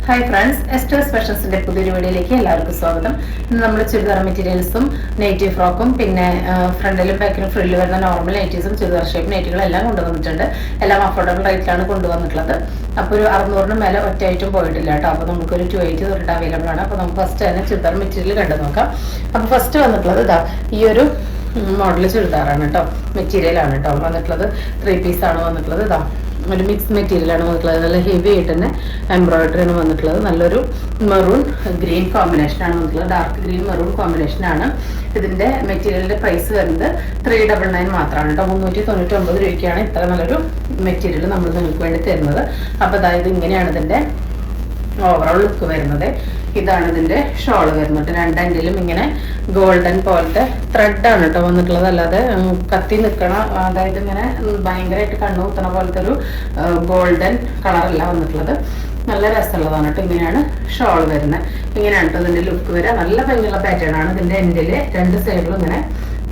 Hi friends, എസ്റ്റേഴ്സ് ഫാഷൻസിന്റെ പുതിയൊരു വീഡിയോയിലേക്ക് എല്ലാവർക്കും സ്വാഗതം. ഇന്ന് നമ്മൾ ചുരിദാർ മെറ്റീരിയൽസും നെയ്റ്റീവ് ഫ്രോക്കും പിന്നെ ഫ്രണ്ടിലും ബാക്കിലും ഫ്രില്ല് വരുന്ന നോർമൽ നൈറ്റീസും ചുരിദാർ ഷേപ്പ് നൈറ്റുകളും എല്ലാം കൊണ്ടുവന്നിട്ടുണ്ട്. എല്ലാം അഫോർഡബിൾ റേറ്റിലാണ് കൊണ്ടുവന്നിട്ടുള്ളത്. അപ്പോൾ ഒരു 600 മേലെ ഒറ്റ ഐറ്റം പോയിട്ടില്ല കേട്ടോ. അപ്പോൾ നമുക്കൊരു 280 തൊട്ട് അവൈലബിൾ ആണ്. അപ്പോൾ നമുക്ക് ഫസ്റ്റ് തന്നെ ചുരിദാർ മെറ്റീരിയൽ കണ്ടു നോക്കാം. അപ്പോൾ ഫസ്റ്റ് വന്നിട്ടുള്ളത് ഇതാ ഈ ഒരു മോഡൽ ചുരിദാറാണ് കേട്ടോ. മെറ്റീരിയലാണ് കേട്ടോ വന്നിട്ടുള്ളത്. 3 പീസാണ് വന്നിട്ടുള്ളത്. ഇതാ ഒരു മിക്സ് മെറ്റീരിയലാണ് വന്നിട്ടുള്ളത്. നല്ല ഹെവി ആയിട്ട് തന്നെ എംബ്രോയിഡറി ആണ് വന്നിട്ടുള്ളത്. നല്ലൊരു മെറൂൺ ഗ്രീൻ കോമ്പിനേഷനാണ് വന്നിട്ടുള്ളത്. ഡാർക്ക് ഗ്രീൻ മെറൂൺ കോമ്പിനേഷനാണ്. ഇതിന്റെ മെറ്റീരിയലിന്റെ പ്രൈസ് വരുന്നത് 399 മാത്രമാണ് കേട്ടോ. 399 രൂപയ്ക്കാണ് ഇത്ര നല്ലൊരു മെറ്റീരിയൽ നമ്മൾ നിങ്ങൾക്ക് വേണ്ടി തരുന്നത്. അപ്പോൾ അതായത് ഇങ്ങനെയാണ് ഇതിന്റെ ഓവറോൾ ലുക്ക് വരുന്നത്. ഇതാണ് ഇതിന്റെ ഷോൾ വരുന്നത്. രണ്ടെങ്കിലും ഇങ്ങനെ ഗോൾഡൻ പോലത്തെ ത്രെഡാണ് കേട്ടോ വന്നിട്ടുള്ളത്. അല്ലാതെ കത്തി നിൽക്കണ, അതായത് ഇങ്ങനെ ഭയങ്കരമായിട്ട് കണ്ണു കുത്തണ പോലത്തെ ഒരു ഗോൾഡൻ കളറല്ല വന്നിട്ടുള്ളത്. നല്ല രസമുള്ളതാണ് കേട്ടോ. ഇങ്ങനെയാണ് ഷോൾ വരുന്നത്. ഇങ്ങനെയാണ് കേട്ടോ ഇതിന്റെ ലുക്ക് വരിക. നല്ല ഭംഗിയുള്ള പാറ്റേൺ ആണ്. ഇതിന്റെ എൻഡില് രണ്ട് സൈഡിലും ഇങ്ങനെ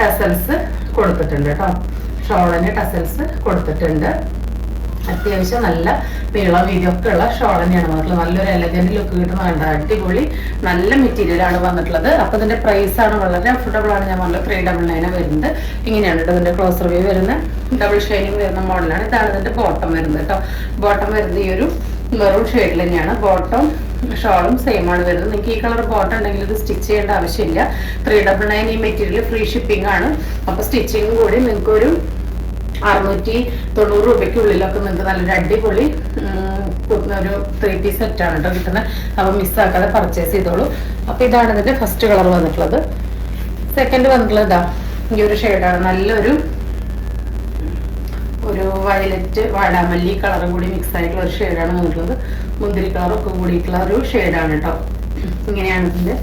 ടസൽസ് കൊടുത്തിട്ടുണ്ട് കേട്ടോ. ഷോളിന് ടസൽസ് കൊടുത്തിട്ടുണ്ട്. അത്യാവശ്യം നല്ല നീളം വീതിയൊക്കെ ഉള്ള ഷോൾ തന്നെയാണ് വന്നിട്ടുള്ളത്. നല്ലൊരു എലഗന്റ് ലുക്ക് കിട്ടുന്ന വേണ്ട അടിപൊളി നല്ല മെറ്റീരിയൽ ആണ് വന്നിട്ടുള്ളത്. അപ്പൊ ഇതിന്റെ പ്രൈസ് ആണ് വളരെ അഫോർഡബിൾ ആണ്. ഞാൻ പറഞ്ഞത് 399 വരുന്നത്. ഇങ്ങനെയാണ് കേട്ടോ ഇതിന്റെ ക്ലോസർ വ്യൂ വരുന്നത്. ഡബിൾ ഷെയ്ഡിങ് വരുന്ന മോഡലാണ്. ഇതാണ് ഇതിന്റെ ബോട്ടം വരുന്നത് കേട്ടോ. ബോട്ടം വരുന്നത് ഈ ഒരു മെറൂൺ ഷെയ്ഡിൽ തന്നെയാണ്. ബോട്ടം ഷോളും സെയിം ആണ് വരുന്നത്. നിങ്ങൾക്ക് ഈ കളർ ബോട്ടം ഉണ്ടെങ്കിൽ ഇത് സ്റ്റിച്ച് ചെയ്യേണ്ട ആവശ്യമില്ല. 399 ഈ മെറ്റീരിയൽ ഫ്രീ ഷിപ്പിംഗ് ആണ്. അപ്പൊ സ്റ്റിച്ചിങ് കൂടി നിങ്ങൾക്ക് ഒരു 690 രൂപയ്ക്കുള്ളിലൊക്കെ നിങ്ങൾക്ക് നല്ലൊരു അടിപൊളി ഒരു 3 പീസ് സെറ്റാണ് കേട്ടോ കിട്ടുന്നത്. അപ്പൊ മിസ്സാക്കാതെ പർച്ചേസ് ചെയ്തോളൂ. അപ്പൊ ഇതാണ് ഇതിന്റെ ഫസ്റ്റ് കളർ വന്നിട്ടുള്ളത്. സെക്കൻഡ് വന്നിട്ടുള്ളത് ഇതാ ഈ ഒരു ഷെയ്ഡാണ്. നല്ലൊരു വയലറ്റ് വാടാമല്ലി കളറും കൂടി മിക്സ് ആയിട്ടുള്ള ഒരു ഷെയ്ഡാണ് വന്നിട്ടുള്ളത്. മുന്തിരി കളറൊക്കെ കൂടിയിട്ടുള്ള ഒരു ഷെയ്ഡാണ് കേട്ടോ. ഇങ്ങനെയാണ് ഇതിന്റെ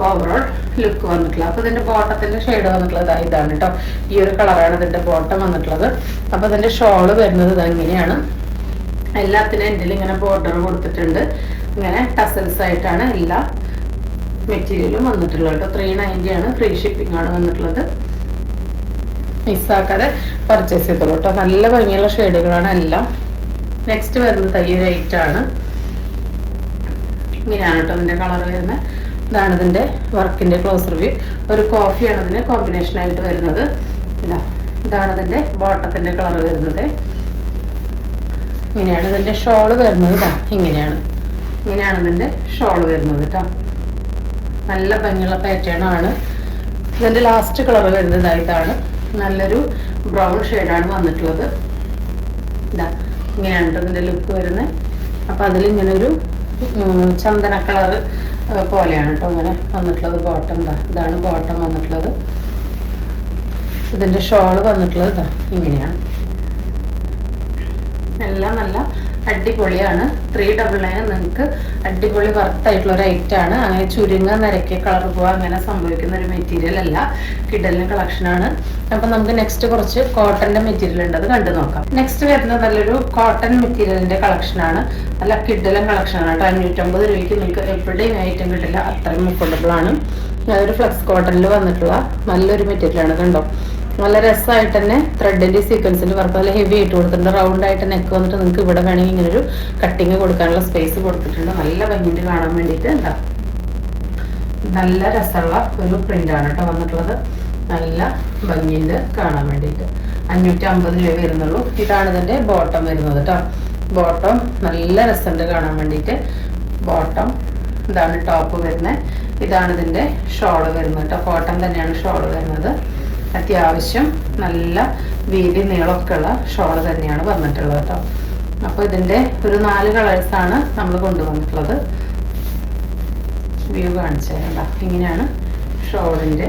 ഓവറോൾ ലുക്ക് വന്നിട്ടുള്ളത്. അപ്പൊ ഇതിന്റെ ബോട്ടത്തിന്റെ ഷെയ്ഡ് വന്നിട്ടുള്ളത് ഇതാണ് കേട്ടോ. ഈ ഒരു കളറാണ് ഇതിന്റെ ബോട്ടം വന്നിട്ടുള്ളത്. അപ്പൊ ഇതിന്റെ ഷോള് വരുന്നത് ഇങ്ങനെയാണ്. എല്ലാത്തിനും എൻഡിൽ ഇങ്ങനെ ബോർഡർ കൊടുത്തിട്ടുണ്ട്. ഇങ്ങനെ ടസൽസ് ആയിട്ടാണ് എല്ലാ മെറ്റീരിയലും വന്നിട്ടുള്ളത് കേട്ടോ. 390 ആണ്. ഫ്രീ ഷിപ്പിംഗ് ആണ് വന്നിട്ടുള്ളത്. മിസ്സാക്കാതെ പർച്ചേസ് ചെയ്തോളൂ കേട്ടോ. നല്ല ഭംഗിയുള്ള ഷെയ്ഡുകളാണ് എല്ലാം. നെക്സ്റ്റ് വരുന്നത് ഈ ഒരു ഐറ്റാണ്. ഇങ്ങനെയാണ് കേട്ടോ ഇതിന്റെ കളർ വരുന്നത്. ഇതാണ് ഇതിന്റെ വർക്കിന്റെ ക്ലോസർ വ്യൂ. ഒരു കോഫിയാണ് ഇതിന് കോമ്പിനേഷൻ ആയിട്ട് വരുന്നത്. ഇതാണ് ഇതിന്റെ ബോട്ടത്തിന്റെ കളർ വരുന്നത്. ഇങ്ങനെയാണ് ഇതിന്റെ ഷോള് വരുന്നത്. ഇങ്ങനെയാണ് ഇതിന്റെ ഷോള് വരുന്നത് കേട്ടോ. നല്ല ഭംഗിയുള്ള പാറ്റേൺ ആണ്. ഇതിന്റെ ലാസ്റ്റ് കളർ വരുന്നത് ഇതാണ്. നല്ലൊരു ബ്രൗൺ ഷെയ്ഡാണ് വന്നിട്ടുള്ളത്. ഇങ്ങനെയാണ് ഇതിന്റെ ലുക്ക് വരുന്നത്. അപ്പൊ അതിലിങ്ങനെ ഒരു ചന്ദന കളർ പോലെയാണ് കേട്ടോ ഇങ്ങനെ വന്നിട്ടുള്ളത്. ബോട്ടം ഇതാണ് ബോട്ടം വന്നിട്ടുള്ളത്. ഇതിന്റെ ഷോള് വന്നിട്ടുള്ളത് ഇങ്ങനെയാണ്. എല്ലാം നല്ല അടിപൊളിയാണ്. 399 നിങ്ങൾക്ക് അടിപൊളി വർത്തായിട്ടുള്ള ഒരു ഐറ്റം ആണ്. അങ്ങനെ ചുരുങ്ങ നിരക്കിയ കളർ പോവാ അങ്ങനെ സംഭവിക്കുന്ന ഒരു മെറ്റീരിയൽ അല്ല. കിഡലിന് കളക്ഷൻ ആണ്. അപ്പൊ നമുക്ക് നെക്സ്റ്റ് കുറച്ച് കോട്ടന്റെ മെറ്റീരിയൽ ഉണ്ട്, അത് കണ്ടു നോക്കാം. നെക്സ്റ്റ് വരുന്നത് നല്ലൊരു കോട്ടൺ മെറ്റീരിയലിന്റെ കളക്ഷൻ ആണ്. നല്ല കിഡലൻ കളക്ഷൻ ആണ് കേട്ടോ. 550 രൂപയ്ക്ക് നിങ്ങൾക്ക് എവിടെയും ഐറ്റം കിട്ടില്ല. അത്രയും അഫോർഡബിൾ ആണ്. അതൊരു ഫ്ലെക്സ് കോട്ടണിൽ വന്നിട്ടുള്ള നല്ലൊരു മെറ്റീരിയൽ ആണ്. കണ്ടോ നല്ല രസമായിട്ട് തന്നെ ത്രെഡിന്റെ സീക്വൻസിന്റെ വർക്ക് നല്ല ഹെവി ആയിട്ട് കൊടുത്തിട്ടുണ്ട്. റൗണ്ട് ആയിട്ട് നെക്ക് വന്നിട്ട് നിങ്ങൾക്ക് ഇവിടെ വേണമെങ്കിൽ ഇങ്ങനെ ഒരു കട്ടിങ് കൊടുക്കാനുള്ള സ്പേസ് കൊടുത്തിട്ടുണ്ട്. നല്ല ഭംഗിയിട്ട് കാണാൻ വേണ്ടിയിട്ട് നല്ല രസമുള്ള ഒരു പ്രിന്റ് ആണ് കേട്ടോ വന്നിട്ടുള്ളത്. നല്ല ഭംഗിയുണ്ട് കാണാൻ വേണ്ടിയിട്ട്. 550 രൂപ വരുന്നുള്ളൂ. ഇതാണ് ഇതിന്റെ ബോട്ടം വരുന്നത് കേട്ടോ. ബോട്ടം നല്ല രസമുണ്ട് കാണാൻ വേണ്ടിയിട്ട്. ബോട്ടം ഇതാണ് ടോപ്പ് വരുന്നത്. ഇതാണ് ഇതിന്റെ ഷോള് വരുന്നത് കേട്ടോ. കോട്ടൺ തന്നെയാണ് ഷോള് വരുന്നത്. അത്യാവശ്യം നല്ല വീതി നീളമൊക്കെ ഉള്ള ഷോള് തന്നെയാണ് വന്നിട്ടുള്ളത് കേട്ടോ. അപ്പൊ ഇതിന്റെ ഒരു 4 കളേഴ്സാണ് നമ്മൾ കൊണ്ടുവന്നിട്ടുള്ളത്. വ്യൂ കാണിച്ചു തരാം. ഇങ്ങനെയാണ് ഷോളിന്റെ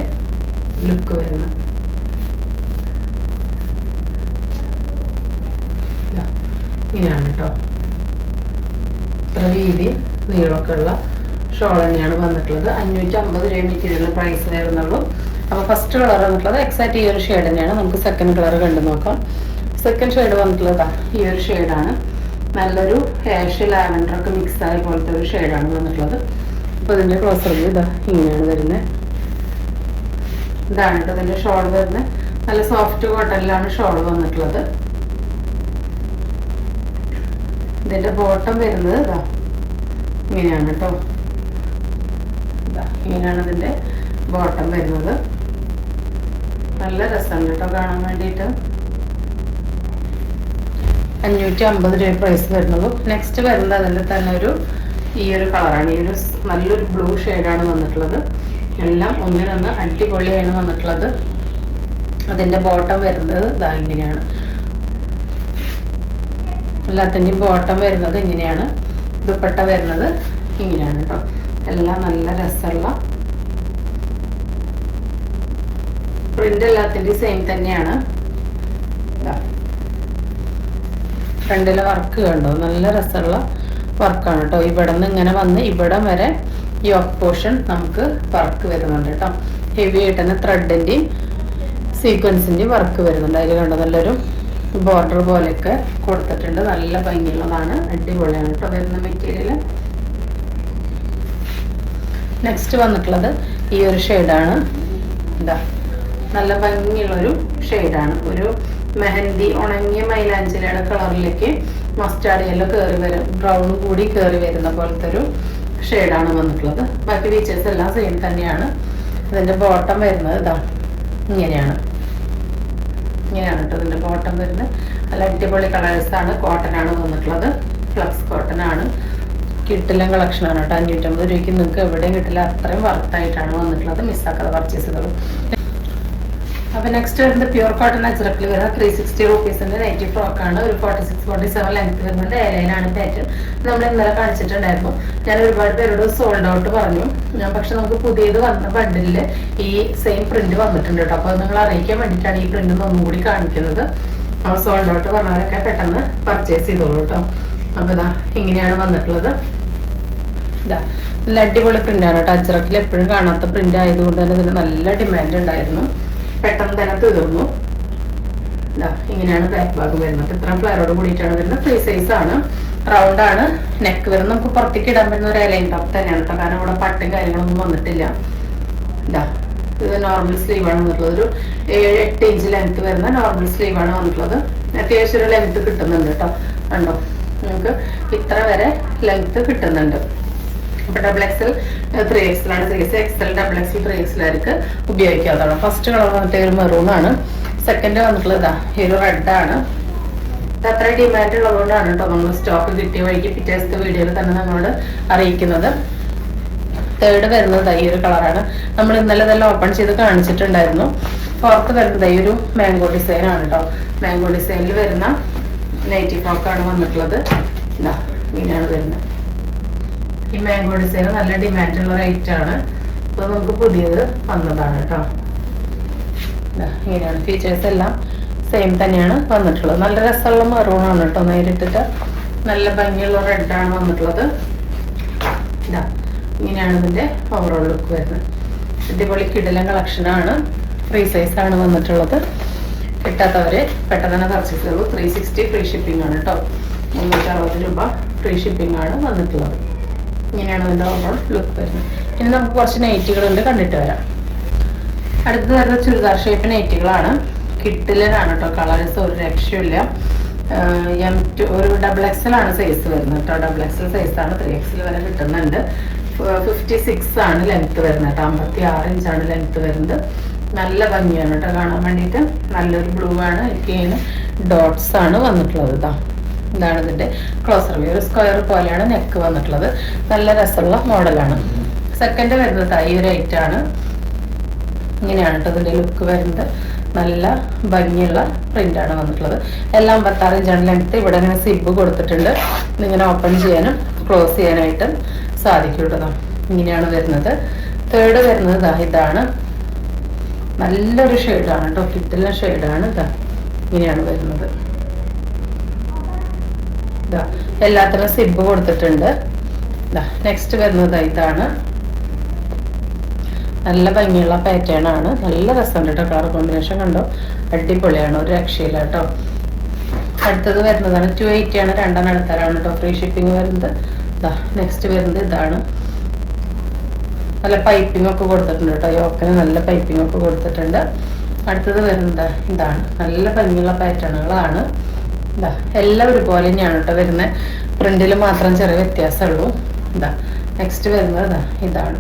ലുക്ക് വരുന്നത്. ഇങ്ങനെയാണ് കേട്ടോ. ഇത്ര വീതി നീളമൊക്കെ ഉള്ള ഷോൾ തന്നെയാണ് വന്നിട്ടുള്ളത്. 550 രൂപ മെറ്റീരിയൽ പ്രൈസ് വരുന്നുള്ളൂ. അപ്പൊ ഫസ്റ്റ് കളർ വന്നിട്ടുള്ളത് എക്സാക്ട് ഈ ഒരു ഷെയ്ഡ് തന്നെയാണ്. നമുക്ക് സെക്കൻഡ് കളർ കണ്ടു നോക്കാം. സെക്കൻഡ് ഷെയ്ഡ് വന്നിട്ടുള്ളത് ഈ ഒരു ഷെയ്ഡാണ്. നല്ലൊരു ഹാഷ് ലാവൻഡർ ഒക്കെ മിക്സ് ആയ പോലത്തെ ഒരു ഷെയ്ഡാണ് വന്നിട്ടുള്ളത്. അപ്പൊ ഇതിന്റെ ക്ലോസർ വ്യൂ ഇങ്ങനെയാണ് വരുന്നത്. ഇതാണ് കേട്ടോ ഇതിന്റെ ഷോൾ വരുന്നത്. നല്ല സോഫ്റ്റ് കോട്ടണിലാണ് ഷോൾ വന്നിട്ടുള്ളത്. ഇതിന്റെ ബോട്ടം വരുന്നത് ഇങ്ങനെയാണ് കേട്ടോ. ഇങ്ങനെയാണ് ഇതിൻ്റെ ബോട്ടം വരുന്നത്. നല്ല രസമുണ്ട് കേട്ടോ കാണാൻ വേണ്ടിയിട്ട്. 550 രൂപ പ്രൈസ് വരുന്നുള്ളൂ. നെക്സ്റ്റ് വരുന്നത് അതിൻ്റെ തന്നെ ഈ ഒരു കളറാണ്. ഈ ഒരു നല്ലൊരു ബ്ലൂ ഷെയ്ഡാണ് വന്നിട്ടുള്ളത്. എല്ലാം ഒന്നിനൊന്ന് അടിപൊളിയാണ് വന്നിട്ടുള്ളത്. അതിൻ്റെ ബോട്ടം വരുന്നത് ഇതാ ഇങ്ങനെയാണ്. എല്ലാത്തിൻ്റെയും ബോട്ടം വരുന്നത് ഇങ്ങനെയാണ്. ദുപ്പട്ട വരുന്നത് ഇങ്ങനെയാണ് കേട്ടോ. എല്ലാം നല്ല രസമുള്ള പ്രിന്റ്. എല്ലാത്തിൻ്റെയും സെയിം തന്നെയാണ്. ഫ്രണ്ടിലെ വർക്ക് കണ്ടോ, നല്ല രസമുള്ള വർക്കാണ് കേട്ടോ. ഇവിടെ നിന്ന് ഇങ്ങനെ വന്ന് ഇവിടം വരെ ഈ യോക്ക് പോർഷൻ നമുക്ക് വർക്ക് വരുന്നുണ്ട് കേട്ടോ. ഹെവി ആയിട്ട് തന്നെ ത്രെഡിൻ്റെയും സീക്വൻസിൻ്റെയും വർക്ക് വരുന്നുണ്ട്. അതിൽ കണ്ടോ നല്ലൊരു ബോർഡർ പോലെയൊക്കെ കൊടുത്തിട്ടുണ്ട്. നല്ല ഭംഗിയുള്ളതാണ്, അടിപൊളിയാണ് കേട്ടോ വരുന്ന മെറ്റീരിയൽ. നെക്സ്റ്റ് വന്നിട്ടുള്ളത് ഈ ഒരു ഷെയ്ഡാണ്. ഇതാ നല്ല ഭംഗിയുള്ളൊരു ഷെയ്ഡാണ്. ഒരു മെഹന്തി ഉണങ്ങിയ മൈലാഞ്ചിലയുടെ കളറിലേക്ക് മസ്റ്റാർഡ് യെല്ലോ കയറി വരും, ബ്രൗൺ കൂടി കയറി വരുന്ന പോലത്തെ ഒരു ഷെയ്ഡാണ് വന്നിട്ടുള്ളത്. ബാക്കി ഫീച്ചേഴ്സ് എല്ലാം സെയിം തന്നെയാണ്. ഇതിൻ്റെ ബോട്ടം വരുന്നത് ഇതാ ഇങ്ങനെയാണ്. ഇങ്ങനെയാണ് കേട്ടോ ഇതിൻ്റെ ബോട്ടം വരുന്നത്. നല്ല അടിപൊളി കളേഴ്സാണ്. കോട്ടനാണ് വന്നിട്ടുള്ളത്. ഫ്ലക്സ് കോട്ടൺ ആണ്. കിട്ടില്ല കളക്ഷനാണ് കേട്ടോ. 550 രൂപയ്ക്ക് നിങ്ങൾക്ക് എവിടെയും കിട്ടില്ല. അത്രയും വർത്തായിട്ടാണ് വന്നിട്ടുള്ളത്. മിസ്സാക്കാതെ പർച്ചേസ് ചെയ്തോളൂ. അപ്പോൾ നെക്സ്റ്റ് വരുന്നത് പ്യൂർ കോട്ടൺ അജ്രക്കിൽ വരുന്ന 360 റുപ്പീസിൻ്റെ നൈറ്റി ഫ്രോക്കാണ്. ഒരു 46-47 ലെങ്ത് വരുന്നുണ്ട്. എയർലൈനാണ് പാറ്റേൺ. നമ്മൾ ഇന്നലെ കാണിച്ചിട്ടുണ്ടായിരുന്നു. ഞാൻ ഒരുപാട് പേരോട് സോൾഡ് ഔട്ട് പറഞ്ഞു. പക്ഷെ നമുക്ക് പുതിയത് വന്ന ബണ്ടിലിൽ ഈ സെയിം പ്രിന്റ് വന്നിട്ടുണ്ട് കേട്ടോ. അപ്പോൾ നിങ്ങൾ അറിയിക്കാൻ വേണ്ടിയിട്ടാണ് ഈ പ്രിന്റ് ഒന്നും കൂടി കാണിക്കുന്നത്. സോൾഡ് ഔട്ട് പറഞ്ഞവരൊക്കെ പെട്ടെന്ന് പർച്ചേസ് ചെയ്തോളൂ കേട്ടോ. അപ്പോൾ ഇതാ ഇങ്ങനെയാണ് വന്നിട്ടുള്ളത്. ഇതാ നല്ല അടിപൊളി പ്രിന്റാണ് കേട്ടോ. അജ്രക്കിൽ എപ്പോഴും കാണാത്ത പ്രിന്റ് ആയതുകൊണ്ട് തന്നെ ഇതിന് നല്ല ഡിമാൻഡ് ഉണ്ടായിരുന്നു. പെട്ടെന്ന് തന്നെ തീർന്നു. ഇങ്ങനെയാണ് ബാക്ക് ഭാഗം വരുന്നത്. ഇത്രയും ഫ്ലയറോട് കൂടിയിട്ടാണ് വരുന്നത്. ഫ്രീ സൈസ് ആണ്. റൗണ്ട് ആണ്. നെക്ക് വരുന്നത് നമുക്ക് പുറത്തേക്ക് ഇടാൻ പറ്റുന്ന ഒരു ലൈൻ ടോപ്പ് തന്നെയാണ് കേട്ടോ. കാരണം ഇവിടെ പട്ടും കാര്യങ്ങളൊന്നും വന്നിട്ടില്ല. ഇത് നോർമൽ സ്ലീവ് ആണ് വന്നിട്ടുള്ളത്. ഒരു 7-8 ഇഞ്ച് ലെങ്ത് വരുന്ന നോർമൽ സ്ലീവ് ആണ് വന്നിട്ടുള്ളത്. അത്യാവശ്യം ഒരു ലെങ്ത് കിട്ടുന്നുണ്ട് കേട്ടോ. കണ്ടോ, നമുക്ക് ഇത്ര വരെ ലെങ്ത് കിട്ടുന്നുണ്ട്. അപ്പൊ XXL 3XL ആണ് സൈസ്. XL XXL 3XL ആർക്ക് ഉപയോഗിക്കാത്തതാണ്. ഫസ്റ്റ് കളർ വന്നിട്ട് ഒരു മെറൂൺ ആണ്. സെക്കൻഡ് വന്നിട്ടുള്ളത് ഇതാ ഈ ഒരു റെഡ് ആണ്. ഇത് അത്ര ഡിമാൻഡ് ഉള്ളതുകൊണ്ടാണ് കേട്ടോ നമ്മൾ സ്റ്റോക്ക് കിട്ടിയ വഴിക്ക് പിറ്റേത്തെ വീഡിയോയിൽ തന്നെ നമ്മളോട് അറിയിക്കുന്നത്. തേർഡ് വരുന്നത് ഈ ഒരു കളറാണ്. നമ്മൾ ഇന്നലെ ഇതെല്ലാം ഓപ്പൺ ചെയ്ത് കാണിച്ചിട്ടുണ്ടായിരുന്നു. ഫോർത്ത് വരുന്നത് ഈ ഒരു മാംഗോ ഡിസൈൻ ആണ് കേട്ടോ. മാംഗോ ഡിസൈനിൽ വരുന്ന നൈറ്റി ഫ്രോക്കാണ് വന്നിട്ടുള്ളത്. ഇതാ ഇങ്ങനെയാണ് വരുന്നത്. ഈ മാംഗോ ഡിസൈൻ നല്ല ഡിമാൻഡുള്ള റേറ്റ് ആണ്. അപ്പൊ നമുക്ക് പുതിയത് വന്നതാണ് കേട്ടോ. ഇങ്ങനെയാണ് ഫീച്ചേഴ്സ് എല്ലാം സെയിം തന്നെയാണ് വന്നിട്ടുള്ളത്. നല്ല രസമുള്ള മെറൂൺ ആണ് കേട്ടോ. നേരിട്ടിട്ട് നല്ല ഭംഗിയുള്ള റെഡാണ് വന്നിട്ടുള്ളത്. ഇതാ ഇങ്ങനെയാണ് ഇതിന്റെ ഓവറോൾ ലുക്ക് വരുന്നത്. അടിപൊളി കിടിലൻ കളക്ഷനാണ്. ഫ്രീ സൈസ് ആണ് വന്നിട്ടുള്ളത്. കിട്ടാത്തവര് പെട്ടെന്ന് തന്നെ പർച്ചേസ് ചെയ്തു. 360 ഫ്രീ ഷിപ്പിംഗ് ആണ് കേട്ടോ. 360 രൂപ ഫ്രീ ഷിപ്പിംഗ് ആണ് വന്നിട്ടുള്ളത്. ഇങ്ങനെയാണ് ഇതിൻ്റെ ഓവറോൾ ലുക്ക് വരുന്നത്. ഇനി നമുക്ക് കുറച്ച് നൈറ്റികളുണ്ട്, കണ്ടിട്ട് വരാം. അടുത്ത് വരുന്ന ചുരിദാർ ഷേപ്പ് നൈറ്റികളാണ്. കിഡിലനാണ് കേട്ടോ. കളേഴ്സ് ഒരു രക്ഷയില്ല. ഒരു XXL ആണ് സൈസ് വരുന്നത് കേട്ടോ. XXL സൈസാണ്. 3XL വരെ കിട്ടുന്നുണ്ട്. 56 ആണ് ലെങ്ത് വരുന്നത് കേട്ടോ. 56 ഇഞ്ചാണ് ലെങ്ത് വരുന്നത്. നല്ല ഭംഗിയാണ് കേട്ടോ കാണാൻ വേണ്ടിയിട്ട്. നല്ലൊരു ബ്ലൂ ആണ്. എനിക്ക് ഡോട്ട്സ് ആണ് വന്നിട്ടുള്ളത്. ഇതാണ് ഇതിന്റെ ക്ലോസർ വ്യൂ. ഒരു സ്ക്വയർ പോലെയാണ് നെക്ക് വന്നിട്ടുള്ളത്. നല്ല രസമുള്ള മോഡലാണ്. സെക്കൻഡ് വരുന്നത് ഈ ഒരു ഐറ്റം ആണ്. ഇങ്ങനെയാണ് കേട്ടോ ഇതിന്റെ ലുക്ക് വരുന്നത്. നല്ല ഭംഗിയുള്ള പ്രിന്റ് ആണ് വന്നിട്ടുള്ളത്. എല്ലാം 56 ഇഞ്ചാണ് ലെങ്ത്. ഇവിടെ ഇങ്ങനെ സിബ് കൊടുത്തിട്ടുണ്ട്. ഇതിങ്ങനെ ഓപ്പൺ ചെയ്യാനും ക്ലോസ് ചെയ്യാനായിട്ടും സാധിക്കും കേട്ടോ. ഇങ്ങനെയാണ് വരുന്നത്. തേർഡ് വരുന്നത് ഇതാണ്. നല്ലൊരു ഷെയ്ഡാണ് കേട്ടോ. കിട്ടുന്ന ഷെയ്ഡാണ്. ഇങ്ങനെയാണ് വരുന്നത്. എല്ലാത്തിനും സിബ് കൊടുത്തിട്ടുണ്ട്. നെക്സ്റ്റ് വരുന്നത് ഇതാണ്. നല്ല ഭംഗിയുള്ള പാറ്റേൺ ആണ്. നല്ല രസമുണ്ട് കേട്ടോ. കളർ കോമ്പിനേഷൻ കണ്ടോ, അടിപൊളിയാണ്. ഒരു രക്ഷയില്ല കേട്ടോ. അടുത്തത് വരുന്നതാണ് 280 ആണ്. 2 എടുത്താലാണ് കേട്ടോ ഫ്രീ ഷിപ്പിംഗ് വരുന്നത്. നെക്സ്റ്റ് വരുന്നത് ഇതാണ്. നല്ല പൈപ്പിംഗ് ഒക്കെ കൊടുത്തിട്ടുണ്ട് കേട്ടോ. യോക്കിന് നല്ല പൈപ്പിംഗ് ഒക്കെ കൊടുത്തിട്ടുണ്ട്. അടുത്തത് വരുന്നത് ഇതാണ്. നല്ല ഭംഗിയുള്ള പാറ്റേണുകളാണ്. എല്ലാം ഒരുപോലെ തന്നെയാണ് കേട്ടോ വരുന്നത്. പ്രിന്റിൽ മാത്രം ചെറിയ വ്യത്യാസമുള്ളൂ. ഇതാ നെക്സ്റ്റ് വരുന്നത് ഇതാണ്.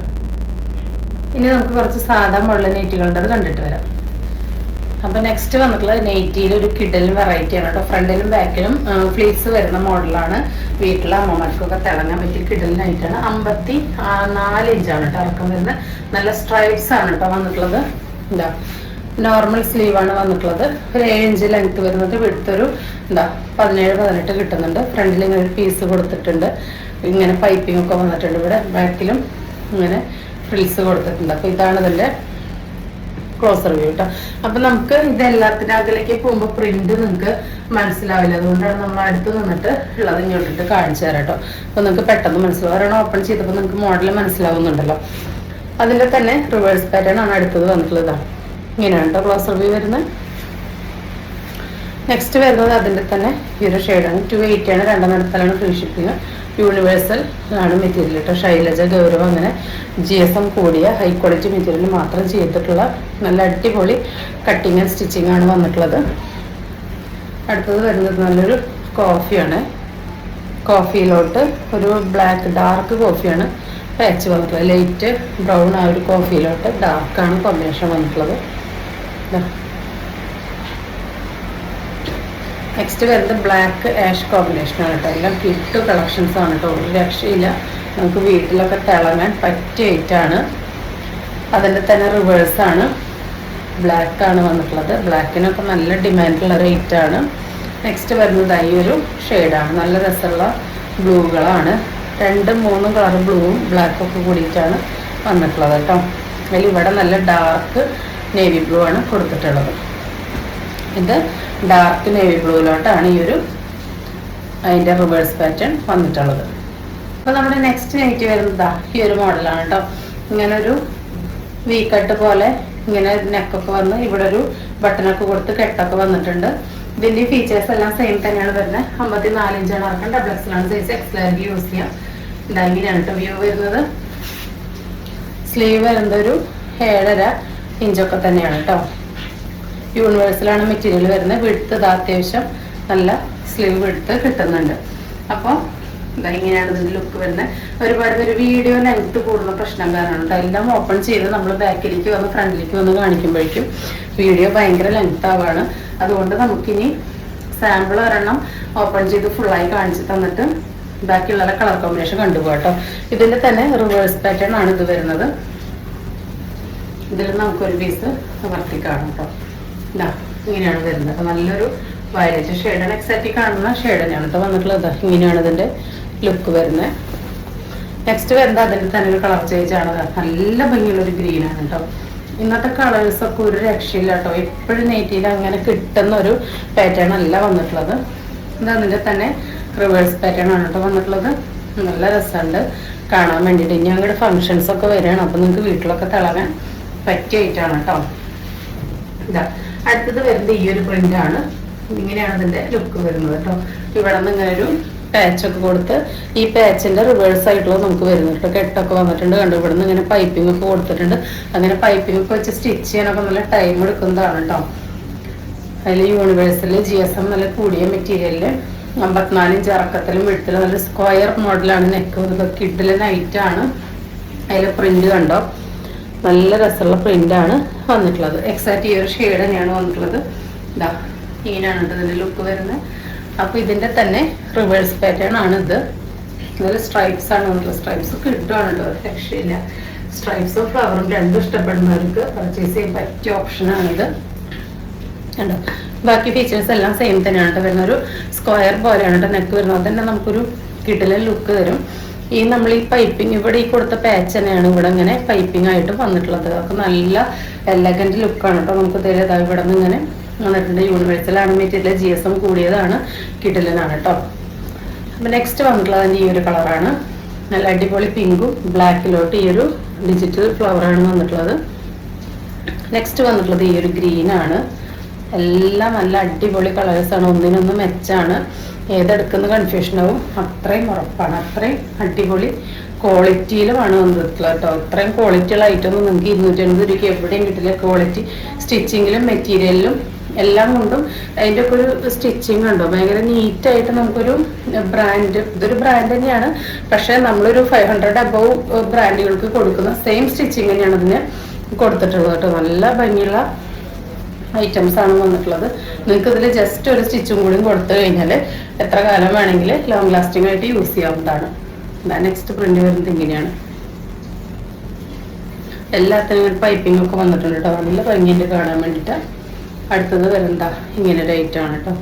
ഇനി നമുക്ക് കുറച്ച് സാധാ മോഡൽ നൈറ്റികളുടെ കണ്ടിട്ട് വരാം. അപ്പൊ നെക്സ്റ്റ് വന്നിട്ടുള്ളത് നെയ്റ്റിയിൽ ഒരു കിഡലും വെറൈറ്റി ആണ് കേട്ടോ. ഫ്രണ്ടിലും ബാക്കിലും ഫ്ലീറ്റ്സ് വരുന്ന മോഡലാണ്. വീട്ടിലെ അമ്മമാർക്കൊക്കെ തിളങ്ങാൻ പറ്റിയ കിഡൽ നൈറ്റാണ്. 54 ഇഞ്ചാണ് കേട്ടോ ഇറക്കം വരുന്നത്. നല്ല സ്ട്രൈപ്സ് ആണ് കേട്ടോ വന്നിട്ടുള്ളത്. എന്താ നോർമൽ സ്ലീവ് ആണ് വന്നിട്ടുള്ളത്. ഒരു 7 ഇഞ്ച് ലെങ്ത് വരുന്നത്. വിടുത്തൊരു 17-18 കിട്ടുന്നുണ്ട്. ഫ്രണ്ടിൽ ഇങ്ങനെ ഒരു പീസ് കൊടുത്തിട്ടുണ്ട്. ഇങ്ങനെ പൈപ്പിംഗ് ഒക്കെ വന്നിട്ടുണ്ട്. ഇവിടെ ബാക്കിലും ഇങ്ങനെ ഫ്രിൽസ് കൊടുത്തിട്ടുണ്ട്. അപ്പൊ ഇതാണ് ഇതിന്റെ ക്ലോസർ വ്യൂ കേട്ടോ. അപ്പൊ നമുക്ക് ഇതെല്ലാത്തിന്റെ അകലേക്ക് പോകുമ്പോ പ്രിന്റ് നിങ്ങൾക്ക് മനസ്സിലാവില്ല. അതുകൊണ്ടാണ് നമ്മൾ അടുത്ത് നിന്നിട്ട് ഉള്ളത് ഇങ്ങോട്ടിട്ട് കാണിച്ചു തരാം കേട്ടോ. അപ്പൊ നിങ്ങൾക്ക് പെട്ടെന്ന് മനസ്സിലാവും. ഒരെണ്ണം ഓപ്പൺ ചെയ്തപ്പോൾ നിങ്ങൾക്ക് മോഡൽ മനസ്സിലാവുന്നുണ്ടല്ലോ. അതിന്റെ തന്നെ റിവേഴ്സ് പാറ്റേൺ ആണ് അടുത്തത് വന്നിട്ടുള്ളത്. ഇങ്ങനെയാണ് കേട്ടോ ക്ലോസർ വ്യൂ വരുന്നത്. നെക്സ്റ്റ് വരുന്നത് അതിന്റെ തന്നെ ഈ ഒരു ഷെയ്ഡാണ്. 280 ആണ്. രണ്ടെണ്ണത്തിലാണ് ഫ്രീ ഷിപ്പിംഗ്. യൂണിവേഴ്സൽ ആണ് മെറ്റീരിയൽ കേട്ടോ. ശൈലജ, ഗൗരവ അങ്ങനെ GSM കൂടിയ ഹൈ ക്വാളിറ്റി മെറ്റീരിയൽ മാത്രം ചെയ്തിട്ടുള്ള നല്ല അടിപൊളി കട്ടിങ് ആൻഡ് സ്റ്റിച്ചിങ് ആണ് വന്നിട്ടുള്ളത്. അടുത്തത് വരുന്നത് നല്ലൊരു കോഫിയാണ്. കോഫിയിലോട്ട് ഒരു ബ്ലാക്ക് ഡാർക്ക് കോഫിയാണ് പാച്ച് വന്നിട്ടുള്ളത്. ലൈറ്റ് ബ്രൗൺ ആ ഒരു കോഫിയിലോട്ട് ഡാർക്കാണ് കോമ്പിനേഷൻ വന്നിട്ടുള്ളത്. നെക്സ്റ്റ് വരുന്നത് ബ്ലാക്ക് ആഷ് കോമ്പിനേഷനാണ് കേട്ടോ. എല്ലാം കിറ്റ് കളക്ഷൻസ് ആണ് കേട്ടോ. ഒരു രക്ഷയില്ല. നമുക്ക് വീട്ടിലൊക്കെ തിളങ്ങാൻ പറ്റിയ ഐറ്റാണ്. അതിൻ്റെ തന്നെ റിവേഴ്സാണ്. ബ്ലാക്കാണ് വന്നിട്ടുള്ളത്. ബ്ലാക്കിനൊക്കെ നല്ല ഡിമാൻഡുള്ള റേറ്റാണ്. നെക്സ്റ്റ് വരുന്നത് ഈ ഒരു ഷെയ്ഡാണ്. നല്ല രസമുള്ള ബ്ലൂകളാണ്. 2-3 കളർ ബ്ലൂവും ബ്ലാക്കൊക്കെ കൂടിയിട്ടാണ് വന്നിട്ടുള്ളത് കേട്ടോ. അതിൽ ഇവിടെ നല്ല ഡാർക്ക് നേവി ബ്ലൂ ആണ് കൊടുത്തിട്ടുള്ളത്. ഇത് ഡാർക്ക് നേവി ബ്ലൂയിലോട്ടാണ് ഈ ഒരു അതിൻ്റെ റിവേഴ്സ് പാറ്റേൺ വന്നിട്ടുള്ളത്. അപ്പോൾ നമ്മുടെ നെക്സ്റ്റ് നൈറ്റ് വരുന്നത് ഈ ഒരു മോഡലാണ് കേട്ടോ. ഇങ്ങനെ ഒരു വി കട്ട് പോലെ ഇങ്ങനെ നെക്കൊക്കെ വന്ന് ഇവിടെ ഒരു ബട്ടണൊക്കെ കൊടുത്ത് കെട്ടൊക്കെ വന്നിട്ടുണ്ട്. ഇതിൻ്റെ ഫീച്ചേഴ്സ് എല്ലാം സെയിം തന്നെയാണ് വരുന്നത്. 54 ഇഞ്ചാണ് ഇറക്കം. ഡബിൾസിലാണ് സൈസ്. എക്സ്ലാൻഡ് യൂസ് ചെയ്യാം. ഇങ്ങനെയാണ് കേട്ടോ വ്യൂ വരുന്നത്. സ്ലീവ് വരുന്നത് ഒരു 7.5 ഇഞ്ചൊക്കെ തന്നെയാണ് കേട്ടോ. യൂണിവേഴ്സലാണ് മെറ്റീരിയൽ വരുന്നത്. വിടുത്ത് അത്യാവശ്യം നല്ല സ്ലീവ് വിടുത്ത് കിട്ടുന്നുണ്ട്. അപ്പോൾ ഇങ്ങനെയാണ് ഇതിൻ്റെ ലുക്ക് വരുന്നത്. ഒരുപാട് പേര് വീഡിയോ ലെങ്ത് കൂടുന്ന പ്രശ്നം കാരണം കേട്ടോ. എല്ലാം ഓപ്പൺ ചെയ്ത് നമ്മൾ ബാക്കിലേക്ക് വന്ന് ഫ്രണ്ടിലേക്ക് വന്ന് കാണിക്കുമ്പോഴേക്കും വീഡിയോ ഭയങ്കര ലെങ്ത് ആവാണ്. അതുകൊണ്ട് നമുക്കിനി സാമ്പിൾ ഒരെണ്ണം ഓപ്പൺ ചെയ്ത് ഫുള്ളായി കാണിച്ച് തന്നിട്ട് ബാക്കിയുള്ള കളർ കോമ്പിനേഷൻ കണ്ടുപോകാം കേട്ടോ. ഇതിൻ്റെ തന്നെ റിവേഴ്സ് പാറ്റേൺ ആണ് ഇത് വരുന്നത്. ഇതിൽ നമുക്കൊരു പീസ് വർത്തി കാണാം കേട്ടോ. ഇങ്ങനെയാണ് വരുന്നത്. അപ്പൊ നല്ലൊരു വയലറ്റ് ഷെയ്ഡാണ്. എക്സാക്റ്റ് കാണുന്ന ഷെയ്ഡ് തന്നെയാണ് കേട്ടോ വന്നിട്ടുള്ളത്. ഇങ്ങനെയാണ് ഇതിന്റെ ലുക്ക് വരുന്നത്. നെക്സ്റ്റ് വരുന്നത് അതിന്റെ തന്നെ ഒരു കളർ ചേഞ്ച് ആണ്. നല്ല ഭംഗിയുള്ളൊരു ഗ്രീൻ ആണ് കേട്ടോ. ഇന്നത്തെ കളേഴ്സ് ഒക്കെ ഒരു രക്ഷയില്ല കേട്ടോ. എപ്പോഴും നെറ്റിയിൽ അങ്ങനെ കിട്ടുന്ന ഒരു പാറ്റേൺ അല്ല വന്നിട്ടുള്ളത്. ഇത് അതിന്റെ തന്നെ റിവേഴ്സ് പാറ്റേൺ ആണ് കേട്ടോ വന്നിട്ടുള്ളത്. നല്ല രസമുണ്ട് കാണാൻ വേണ്ടിയിട്ട്. ഇനി അങ്ങോട്ട് ഫങ്ഷൻസ് ഒക്കെ വരികയാണ്. അപ്പൊ നിങ്ങൾക്ക് വീട്ടിലൊക്കെ തിളങ്ങാൻ പറ്റിയ ഐറ്റാണ് കേട്ടോ. അടുത്തത് വരുന്നത് ഈ ഒരു പ്രിന്റ് ആണ്. ഇങ്ങനെയാണ് ഇതിന്റെ ലുക്ക് വരുന്നത് കേട്ടോ. ഇവിടെ നിന്ന് ഇങ്ങനെ ഒരു പാച്ചൊക്കെ കൊടുത്ത് ഈ പാച്ചിന്റെ റിവേഴ്സ് ആയിട്ടുള്ള നമുക്ക് വരുന്നുണ്ട്. കെട്ടൊക്കെ വന്നിട്ടുണ്ട് കണ്ടു. ഇവിടെ നിന്ന് ഇങ്ങനെ പൈപ്പിംഗ് ഒക്കെ കൊടുത്തിട്ടുണ്ട്. അങ്ങനെ പൈപ്പിംഗ് ഒക്കെ വെച്ച് സ്റ്റിച്ച് ചെയ്യാനൊക്കെ നല്ല ടൈം എടുക്കുന്നതാണ് കേട്ടോ. അതിൽ യൂണിവേഴ്സല് GSM നല്ല കൂടിയ മെറ്റീരിയലില് 54 ഇഞ്ച് ഇറക്കത്തിലും വിടുത്തിലും നല്ല സ്ക്വയർ മോഡലാണ് നെക്ക്. ഇതൊക്കെ കിഡിലെ നൈറ്റാണ്. അതിൽ പ്രിന്റ് കണ്ടോ. നല്ല രസമുള്ള പ്രിന്റാണ് വന്നിട്ടുള്ളത്. എക്സാക്റ്റ് ഈ ഒരു ഷെയ്ഡ് തന്നെയാണ് വന്നിട്ടുള്ളത്. ഇങ്ങനെയാണ് ഇതിന്റെ ലുക്ക് വരുന്നത്. അപ്പൊ ഇതിന്റെ തന്നെ റിവേഴ്സ് പാറ്റേൺ ആണ് ഇത്. നല്ല സ്ട്രൈപ്സ് ആണ് വന്നിട്ടുള്ളത്. സ്ട്രൈപ്സ് കിട്ടുകയാണ് കേട്ടോ. രക്ഷയില്ല. സ്ട്രൈപ്സും ഫ്ലവറും രണ്ടും ഇഷ്ടപ്പെടുന്നവർക്ക് പർച്ചേസ് ചെയ്യാൻ പറ്റിയ ഓപ്ഷനാണിത് കണ്ടോ. ബാക്കി ഫീച്ചേഴ്സ് എല്ലാം സെയിം തന്നെയാണ് കേട്ടോ വരുന്നത്. ഒരു സ്ക്വയർ പോലെയാണ് കേട്ടോ നെക്ക് വരുന്നത്. അതന്നെ നമുക്കൊരു കിടിലൻ ലുക്ക് തരും. ഈ നമ്മൾ ഈ പൈപ്പിംഗ് ഇവിടെ ഈ കൊടുത്ത പാച്ച് തന്നെയാണ് ഇവിടെ ഇങ്ങനെ പൈപ്പിംഗ് ആയിട്ട് വന്നിട്ടുള്ളത്. അതൊക്കെ നല്ല എലഗന്റ് ലുക്കാണ് കേട്ടോ. നമുക്ക് തരുന്നത് ഇവിടെ നിന്ന് ഇങ്ങനെ വന്നിട്ടുണ്ട്. യൂണിവേഴ്സലാണ് മെറ്റീരിയൽ. GSM കൂടിയതാണ്. കിടിലനാണ് കേട്ടോ. അപ്പൊ നെക്സ്റ്റ് വന്നിട്ടുള്ളത് അതിൻ്റെ ഈ ഒരു കളറാണ്. നല്ല അടിപൊളി പിങ്കും ബ്ലാക്കിലോട്ട് ഈ ഒരു ഡിജിറ്റൽ ഫ്ലവറാണ് വന്നിട്ടുള്ളത്. നെക്സ്റ്റ് വന്നിട്ടുള്ളത് ഈ ഒരു ഗ്രീനാണ്. എല്ലാം നല്ല അടിപൊളി കളേഴ്സാണ്. ഒന്നിനൊന്ന് മെച്ചാണ്. ഏതെടുക്കുന്ന കൺഫ്യൂഷനാവും. അത്രയും ഉറപ്പാണ്. അത്രയും അടിപൊളി ക്വാളിറ്റിയിലുമാണ് വന്നിട്ടുള്ളത് കേട്ടോ. അത്രയും ക്വാളിറ്റിയുള്ള ഐറ്റം ഒന്നും നിങ്ങൾക്ക് 250 രൂപയ്ക്ക് എവിടെയും കിട്ടില്ല. ക്വാളിറ്റി സ്റ്റിച്ചിങ്ങിലും മെറ്റീരിയലിലും എല്ലാം കൊണ്ടും അതിൻ്റെ ഒക്കെ ഒരു സ്റ്റിച്ചിങ് ഉണ്ടോ ഭയങ്കര നീറ്റായിട്ട് നമുക്കൊരു ബ്രാൻഡ്, ഇതൊരു ബ്രാൻഡ് തന്നെയാണ്, പക്ഷേ നമ്മളൊരു 500 അബവ് ബ്രാൻഡുകൾക്ക് കൊടുക്കുന്ന സെയിം സ്റ്റിച്ചിങ് തന്നെയാണ് ഇതിന് കൊടുത്തിട്ടുള്ളത് കേട്ടോ. നല്ല ഭംഗിയുള്ള ഐറ്റംസ് ആണ് വന്നിട്ടുള്ളത്. നിങ്ങൾക്ക് ഇതിൽ ജസ്റ്റ് ഒരു സ്റ്റിച്ചും കൂടി കൊടുത്തു കഴിഞ്ഞാൽ എത്ര കാലം വേണമെങ്കിൽ ലോങ് ലാസ്റ്റിംഗ് ആയിട്ട് യൂസ് ചെയ്യാവുന്നതാണ്. നെക്സ്റ്റ് പ്രിന്റ് വരുന്നത് ഇങ്ങനെയാണ്. എല്ലാത്തിനും പൈപ്പിംഗ് ഒക്കെ വന്നിട്ടുണ്ട് കേട്ടോ. നല്ല ഭംഗിയുണ്ട് കാണാൻ വേണ്ടിയിട്ട്. അടുത്തത് വരുന്നതാ ഇങ്ങനെ ഒരു ഐറ്റം ആണ് കേട്ടോ.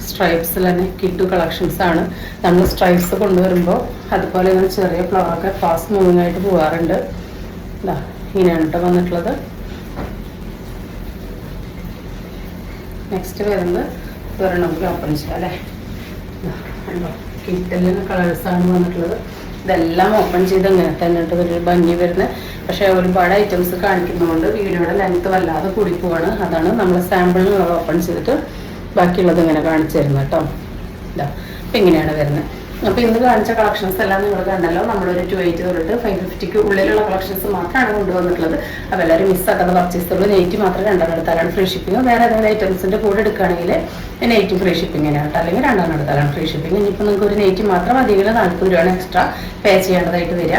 സ്ട്രൈപ്സിൽ തന്നെ കിഡു കളക്ഷൻസ് ആണ്. നമ്മൾ സ്ട്രൈപ്സ് കൊണ്ടുവരുമ്പോൾ അതുപോലെ തന്നെ ചെറിയ ഫ്ലവറൊക്കെ ഫാസ്റ്റ് മൂവിങ് ആയിട്ട് പോകാറുണ്ട്. ഇതാ ഇങ്ങനെയാണ് കേട്ടോ വന്നിട്ടുള്ളത്. നെക്സ്റ്റ് വരുന്നത് വേറെ നമുക്ക് ഓപ്പൺ ചെയ്യാം അല്ലേ. കിഡ്ഡിൽ കളേഴ്സാണ് വന്നിട്ടുള്ളത്. ഇതെല്ലാം ഓപ്പൺ ചെയ്ത് ഇങ്ങനെ തന്നെ ഒരു ഭംഗി വരുന്നത്. പക്ഷേ ഒരുപാട് ഐറ്റംസ് കാണിക്കുന്നതുകൊണ്ട് വീഡിയോയുടെ ലെങ്ത്ത് വല്ലാതെ കൂടി പോവാണ്. അതാണ് നമ്മൾ സാമ്പിളിൽ ഓപ്പൺ ചെയ്തിട്ട് ബാക്കിയുള്ളത് ഇങ്ങനെ കാണിച്ചു തരുന്നത് കേട്ടോ. ഇതാ അപ്പം ഇങ്ങനെയാണ് വരുന്നത്. അപ്പോൾ ഇന്ന് കാണിച്ച കളക്ഷൻസ് എല്ലാം നിങ്ങൾ കണ്ടല്ലോ. നമ്മളൊരു 280 തൊട്ടിട്ട് 550 ഉള്ളിലുള്ള കളക്ഷൻസ് മാത്രമാണ് കൊണ്ടുവന്നിട്ടുള്ളത്. അപ്പോൾ എല്ലാവരും മിസ്സാക്കാതെ പർച്ചേസ് ചെയ്യുള്ളൂ. നെയ്റ്റ് മാത്രം 2 എടുത്താലാണ് ഫ്രീ ഷിപ്പിംഗ്. വേറെ ഏതെങ്കിലും ഐറ്റംസിൻ്റെ കൂടെ എടുക്കുകയാണെങ്കിൽ നെയ്റ്റ് ഫ്രീ ഷിപ്പിംഗ് തന്നെയാണ് കേട്ടോ. അല്ലെങ്കിൽ 2 എടുത്താലാണ് ഫ്രീ ഷിപ്പിംഗ്. ഇനിയിപ്പോൾ നിങ്ങൾക്ക് ഒരു നെയ്റ്റ് മാത്രം അധികം 40 രൂപയാണ് എക്സ്ട്രാ പേ ചെയ്യേണ്ടതായിട്ട് വരിക.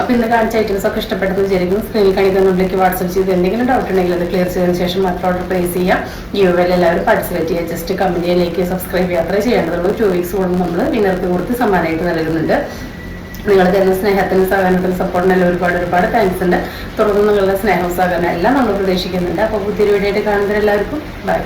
അപ്പോൾ ഇന്ന് കാണിച്ച ഐറ്റംസ് ഒക്കെ ഇഷ്ടപ്പെട്ടെന്ന് വിചാരിക്കുന്നു. സ്ക്രീനിൽ കാണിക്കുന്ന നമ്പറിലേക്ക് വാട്സ്ആപ്പ് ചെയ്ത് എന്തെങ്കിലും ഡൗട്ട് ഉണ്ടെങ്കിൽ അത് ക്ലിയർ ചെയ്തതിന് ശേഷം മാത്രം ഓർഡർ പ്ലേസ് ചെയ്യാം. യുവൽ എല്ലാവരും പാർട്ടിസിപ്പേറ്റ് ചെയ്യുക. ജസ്റ്റ് കമ്പനിയിലേക്ക് സബ്സ്ക്രൈബ് യാത്ര ചെയ്യേണ്ടതുള്ളൂ. 2 വീക്സ് കൊണ്ട് നമ്മൾ വിന്നർക്ക് കൊടുത്ത് സമ്മാനമായിട്ട് നൽകുന്നുണ്ട്. നിങ്ങൾ തരുന്ന സ്നേഹത്തിനും സഹകരണത്തിനും സപ്പോർട്ടിനെല്ലാം ഒരുപാട് താങ്ക്സ് ഉണ്ട്. തുടർന്ന് നിങ്ങളുടെ സ്നേഹവും സഹകരണം എല്ലാം നമ്മൾ പ്രതീക്ഷിക്കുന്നുണ്ട്. അപ്പോൾ പുതിയൊരു വീഡിയോ ആയിട്ട് കാണുന്നവരെല്ലാവർക്കും ബൈ.